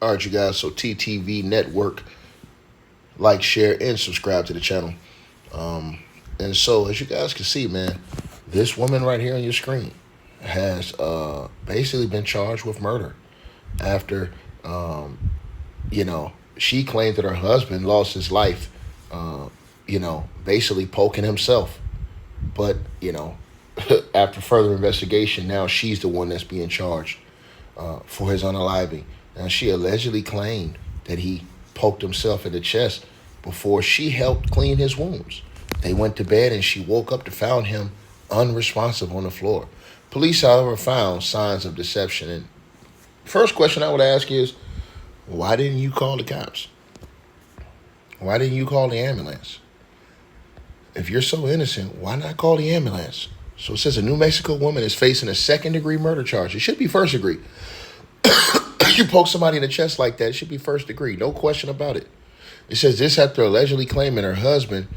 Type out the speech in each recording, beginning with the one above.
All right, you guys. So TTV Network, like, share, and subscribe to the channel. And so, as you guys can see, man, this woman right here on your screen has basically been charged with murder after, she claimed that her husband lost his life, basically poking himself. But, after further investigation, now she's the one that's being charged for his unaliving. Now, she allegedly claimed that he poked himself in the chest before she helped clean his wounds. They went to bed and she woke up to find him unresponsive on the floor. Police, however, found signs of deception. And first question I would ask is, why didn't you call the cops? Why didn't you call the ambulance? If you're so innocent, why not call the ambulance? So it says a New Mexico woman is facing a second-degree murder charge. It should be first degree. You poke somebody in the chest like that, it should be first degree. No question about it. It says this after allegedly claiming her husband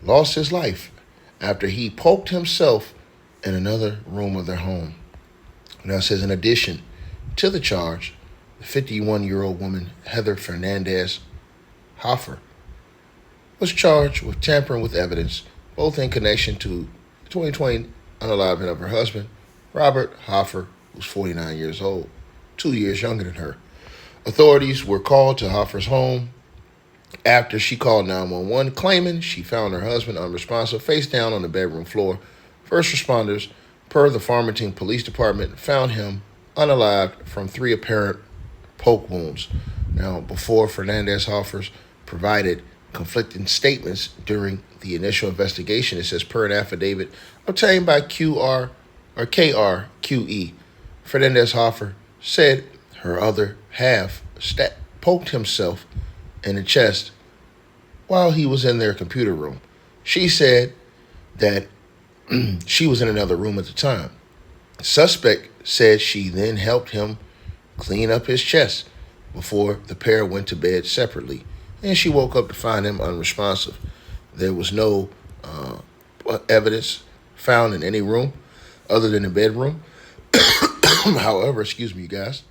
lost his life after he poked himself in another room of their home. Now it says in addition to the charge, the 51-year-old woman, Heather Fernandez Hoffer, was charged with tampering with evidence, both in connection to the 2020 unaliving of her husband, Robert Hoffer, who's 49 years old, 2 years younger than her. Authorities were called to Hoffer's home after she called 911, claiming she found her husband unresponsive, face down on the bedroom floor. First responders, per the Farmington Police Department, found him unalived from 3 apparent poke wounds. Now, before Fernandez Hoffers provided conflicting statements during the initial investigation, it says per an affidavit obtained by KRQE, Fernandez Hoffer said her other half poked himself in the chest while he was in their computer room. She said that she was in another room at the time. The suspect said she then helped him clean up his chest before the pair went to bed separately, and she woke up to find him unresponsive. There was no evidence found in any room other than the bedroom. However, you guys,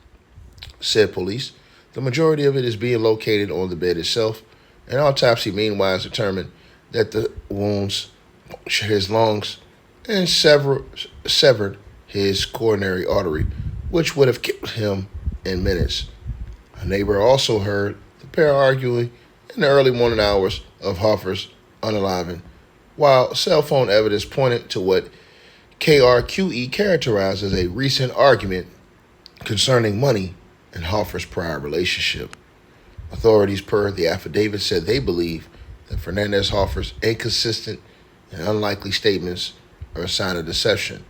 said police, the majority of it is being located on the bed itself. An autopsy, meanwhile, has determined that the wounds punctured his lungs and severed his coronary artery, which would have killed him in minutes. A neighbor also heard the pair arguing in the early morning hours of Hoffer's unaliving, while cell phone evidence pointed to what KRQE characterized as a recent argument concerning money in Hoffer's prior relationship. Authorities, per the affidavit, said they believe that Fernandez Hoffer's inconsistent and unlikely statements are a sign of deception.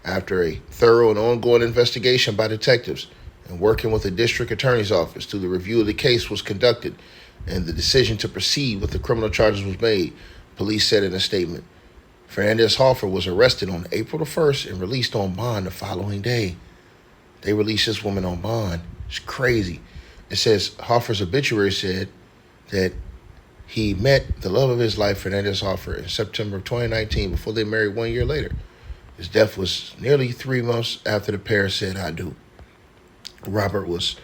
After a thorough and ongoing investigation by detectives and working with the district attorney's office the review of the case was conducted and the decision to proceed with the criminal charges was made, police said in a statement. Fernandez Hoffer was arrested on April the 1st and released on bond the following day. They released this woman on bond. It's crazy. It says Hoffer's obituary said that he met the love of his life, Fernandez Hoffer, in September of 2019 before they married 1 year later. His death was nearly 3 months after the pair said, "I do." Robert was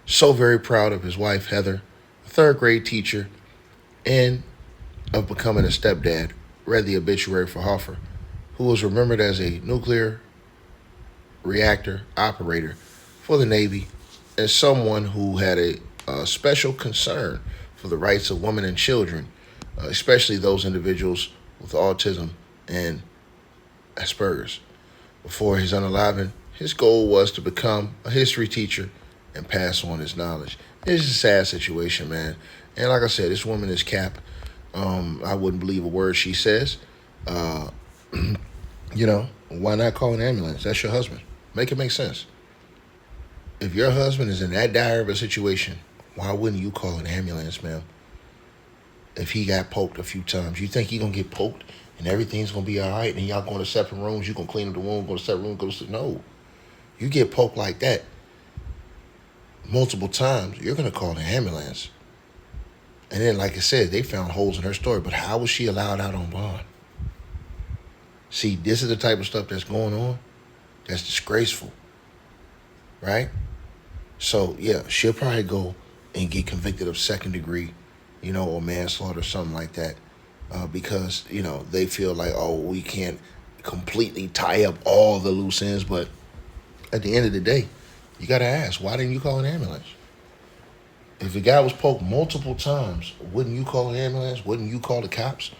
so very proud of his wife, Heather, a third-grade teacher, and of becoming a stepdad. Read the obituary for Hoffer, who was remembered as a nuclear reactor operator for the Navy and someone who had a special concern for the rights of women and children, especially those individuals with autism and Asperger's. Before his unaliving, his goal was to become a history teacher and pass on his knowledge. It's a sad situation, man. And like I said, this woman is Cap. I wouldn't believe a word she says. Why not call an ambulance? That's your husband. Make it make sense. If your husband is in that dire of a situation, why wouldn't you call an ambulance, ma'am? If he got poked a few times, you think he's going to get poked and everything's going to be all right and y'all going to separate rooms, you going to clean up the wound, go to separate room, go to sleep? No. You get poked like that multiple times, you're going to call an ambulance. And then, like I said, they found holes in her story. But how was she allowed out on bond? See, this is the type of stuff that's going on that's disgraceful, right? So yeah, she'll probably go and get convicted of second degree, or manslaughter or something like that, because they feel like, oh, we can't completely tie up all the loose ends. But at the end of the day, you gotta ask, why didn't you call an ambulance? If the guy was poked multiple times, wouldn't you call an ambulance? Wouldn't you call the cops?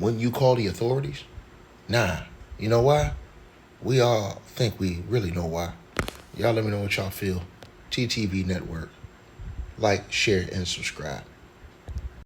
Wouldn't you call the authorities? Nah. You know why? We all think we really know why. Y'all let me know what y'all feel. TTV Network. Like, share, and subscribe.